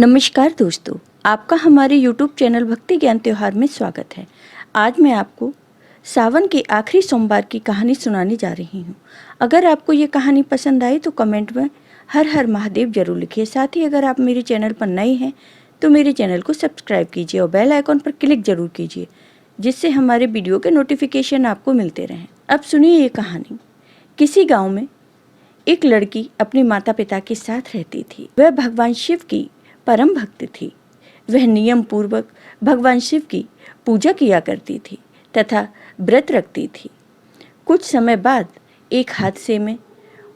नमस्कार दोस्तों, आपका हमारे YouTube चैनल भक्ति ज्ञान त्योहार में स्वागत है। आज मैं आपको सावन के आखिरी सोमवार की कहानी सुनाने जा रही हूँ। अगर आपको ये कहानी पसंद आई तो कमेंट में हर हर महादेव जरूर लिखिए। साथ ही अगर आप मेरे चैनल पर नए हैं तो मेरे चैनल को सब्सक्राइब कीजिए और बेल आइकॉन पर क्लिक जरूर कीजिए, जिससे हमारे वीडियो के नोटिफिकेशन आपको मिलते रहें। अब सुनिए ये कहानी। किसी गाँव में एक लड़की अपने माता पिता के साथ रहती थी। वह भगवान शिव की परम भक्त थी। वह नियम पूर्वक भगवान शिव की पूजा किया करती थी तथा व्रत रखती थी। कुछ समय बाद एक हादसे में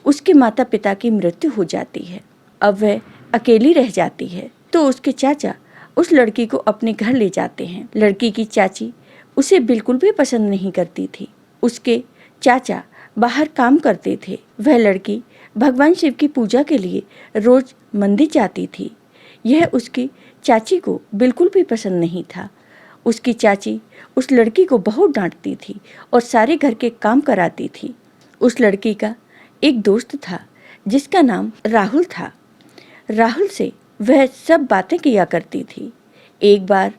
उसके माता पिता की मृत्यु हो जाती है। अब वह अकेली रह जाती है तो उसके चाचा उस लड़की को अपने घर ले जाते हैं। लड़की की चाची उसे बिल्कुल भी पसंद नहीं करती थी। उसके चाचा बाहर काम करते थे। वह लड़की भगवान शिव की पूजा के लिए रोज मंदिर जाती थी। यह उसकी चाची को बिल्कुल भी पसंद नहीं था। उसकी चाची उस लड़की को बहुत डांटती थी और सारे घर के काम कराती थी। उस लड़की का एक दोस्त था जिसका नाम राहुल था। राहुल से वह सब बातें किया करती थी। एक बार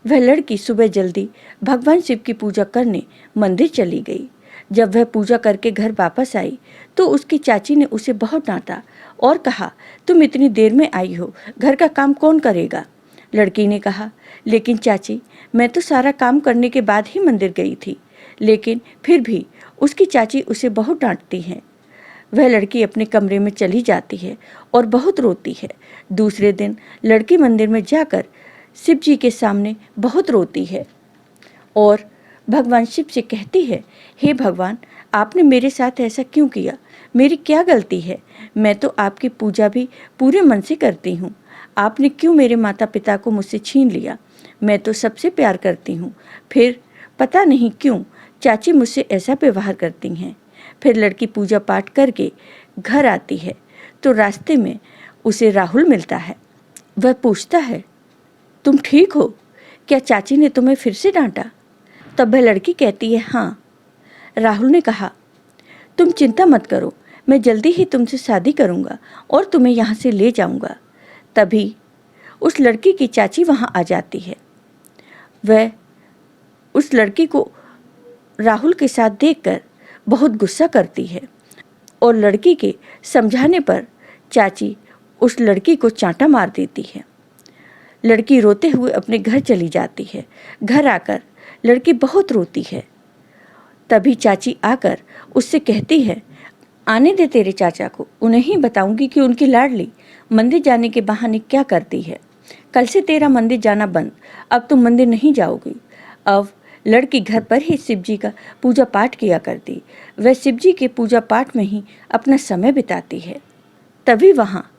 वह लड़की सुबह जल्दी भगवान शिव की पूजा करने मंदिर चली गई। जब वह पूजा करके घर वापस आई तो उसकी चाची ने उसे बहुत डांटा और कहा, तुम इतनी देर में आई हो, घर का काम कौन करेगा? लड़की ने कहा, लेकिन चाची, मैं तो सारा काम करने के बाद ही मंदिर गई थी। लेकिन फिर भी उसकी चाची उसे बहुत डांटती है। वह लड़की अपने कमरे में चली जाती है और बहुत रोती है। दूसरे दिन लड़की मंदिर में जाकर शिव जी के सामने बहुत रोती है और भगवान शिव से कहती है, हे भगवान, आपने मेरे साथ ऐसा क्यों किया? मेरी क्या गलती है? मैं तो आपकी पूजा भी पूरे मन से करती हूँ। आपने क्यों मेरे माता पिता को मुझसे छीन लिया? मैं तो सबसे प्यार करती हूँ, फिर पता नहीं क्यों चाची मुझसे ऐसा व्यवहार करती हैं। फिर लड़की पूजा पाठ करके घर आती है तो रास्ते में उसे राहुल मिलता है। वह पूछता है, तुम ठीक हो? क्या चाची ने तुम्हें फिर से डांटा? तब वह लड़की कहती है, हाँ। राहुल ने कहा, तुम चिंता मत करो, मैं जल्दी ही तुमसे शादी करूंगा और तुम्हें यहाँ से ले जाऊंगा। तभी उस लड़की की चाची वहाँ आ जाती है। वह उस लड़की को राहुल के साथ देखकर बहुत गुस्सा करती है और लड़की के समझाने पर चाची उस लड़की को चांटा मार देती है। लड़की रोते हुए अपने घर चली जाती है। घर आकर लड़की बहुत रोती है। तभी चाची आकर उससे कहती है, आने दे तेरे चाचा को, उन्हें ही बताऊंगी कि उनकी लाडली मंदिर जाने के बहाने क्या करती है। कल से तेरा मंदिर जाना बंद, अब तुम मंदिर नहीं जाओगी। अब लड़की घर पर ही शिव जी का पूजा पाठ किया करती। वह शिव जी के पूजा पाठ में ही अपना समय बिताती है। तभी वहाँ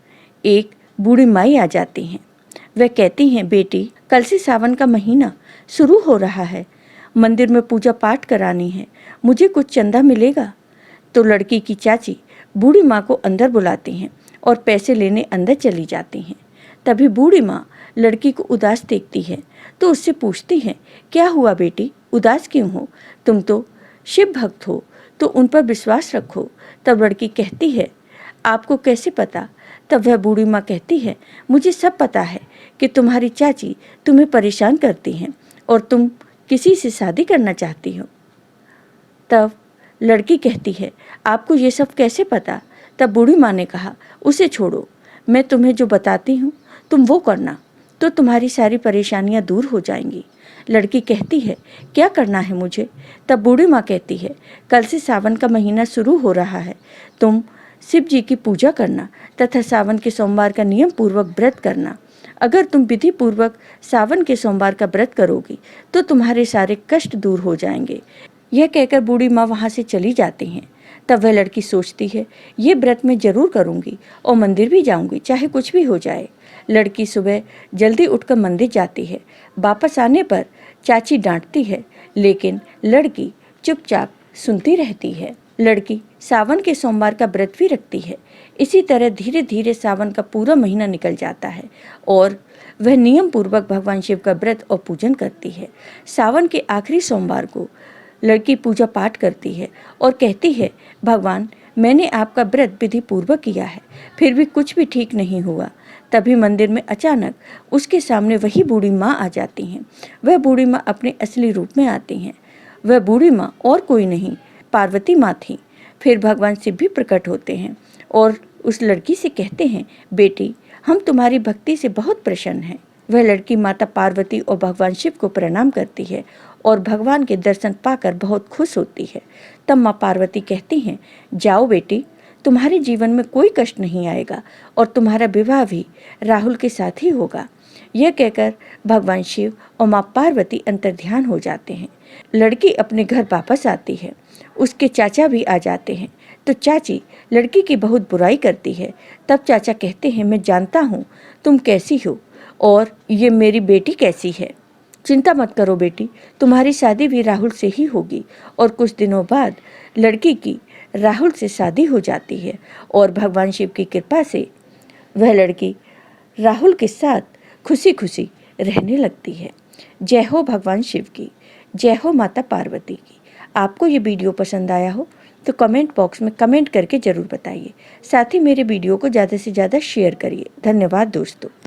एक बूढ़ी माई आ जाती हैं। वह कहती हैं, बेटी, कल से सावन का महीना शुरू हो रहा है, मंदिर में पूजा पाठ करानी है, मुझे कुछ चंदा मिलेगा? तो लड़की की चाची बूढ़ी माँ को अंदर बुलाती हैं और पैसे लेने अंदर चली जाती हैं। तभी बूढ़ी माँ लड़की को उदास देखती है तो उससे पूछती है, क्या हुआ बेटी, उदास क्यों हो? तुम तो शिव भक्त हो, तो उन पर विश्वास रखो। तब लड़की कहती है, आपको कैसे पता? तब वह बूढ़ी माँ कहती है, मुझे सब पता है कि तुम्हारी चाची तुम्हें परेशान करती हैं और तुम किसी से शादी करना चाहती हो। तब लड़की कहती है, आपको ये सब कैसे पता? तब बूढ़ी माँ ने कहा, उसे छोड़ो, मैं तुम्हें जो बताती हूँ तुम वो करना, तो तुम्हारी सारी परेशानियाँ दूर हो जाएंगी। लड़की कहती है, क्या करना है मुझे? तब बूढ़ी माँ कहती है, कल से सावन का महीना शुरू हो रहा है, तुम शिव जी की पूजा करना तथा सावन के सोमवार का नियम पूर्वक व्रत करना। अगर तुम विधि पूर्वक सावन के सोमवार का व्रत करोगी तो तुम्हारे सारे कष्ट दूर हो जाएंगे। यह कहकर बूढ़ी माँ वहाँ से चली जाती हैं। तब वह लड़की सोचती है, ये व्रत मैं जरूर करूँगी और मंदिर भी जाऊँगी, चाहे कुछ भी हो जाए। लड़की सुबह जल्दी उठकर मंदिर जाती है। वापस आने पर चाची डांटती है, लेकिन लड़की चुपचाप सुनती रहती है। लड़की सावन के सोमवार का व्रत भी रखती है। इसी तरह धीरे धीरे सावन का पूरा महीना निकल जाता है और वह नियम पूर्वक भगवान शिव का व्रत और पूजन करती है। सावन के आखिरी सोमवार को लड़की पूजा पाठ करती है और कहती है, भगवान, मैंने आपका व्रत विधि पूर्वक किया है, फिर भी कुछ भी ठीक नहीं हुआ। तभी मंदिर में अचानक उसके सामने वही बूढ़ी माँ आ जाती हैं। वह बूढ़ी माँ अपने असली रूप में आती हैं। वह बूढ़ी माँ और कोई नहीं, पार्वती माँ थी। फिर भगवान शिव भी प्रकट होते हैं और उस लड़की से कहते हैं, बेटी, हम तुम्हारी भक्ति से बहुत प्रसन्न हैं। वह लड़की माता पार्वती और भगवान शिव को प्रणाम करती है और भगवान के दर्शन पाकर बहुत खुश होती है। तब माँ पार्वती कहती हैं, जाओ बेटी, तुम्हारे जीवन में कोई कष्ट नहीं आएगा और तुम्हारा विवाह भी राहुल के साथ ही होगा। यह कहकर भगवान शिव और माँ पार्वती अंतर्ध्यान हो जाते हैं। लड़की अपने घर वापस आती है। उसके चाचा भी आ जाते हैं तो चाची लड़की की बहुत बुराई करती है। तब चाचा कहते हैं, मैं जानता हूँ तुम कैसी हो और ये मेरी बेटी कैसी है। चिंता मत करो बेटी, तुम्हारी शादी भी राहुल से ही होगी। और कुछ दिनों बाद लड़की की राहुल से शादी हो जाती है और भगवान शिव की कृपा से वह लड़की राहुल के साथ खुशी खुशी रहने लगती है। जय हो भगवान शिव की, जय हो माता पार्वती की। आपको ये वीडियो पसंद आया हो तो कमेंट बॉक्स में कमेंट करके ज़रूर बताइए। साथ ही मेरे वीडियो को ज़्यादा से ज़्यादा शेयर करिए। धन्यवाद दोस्तों।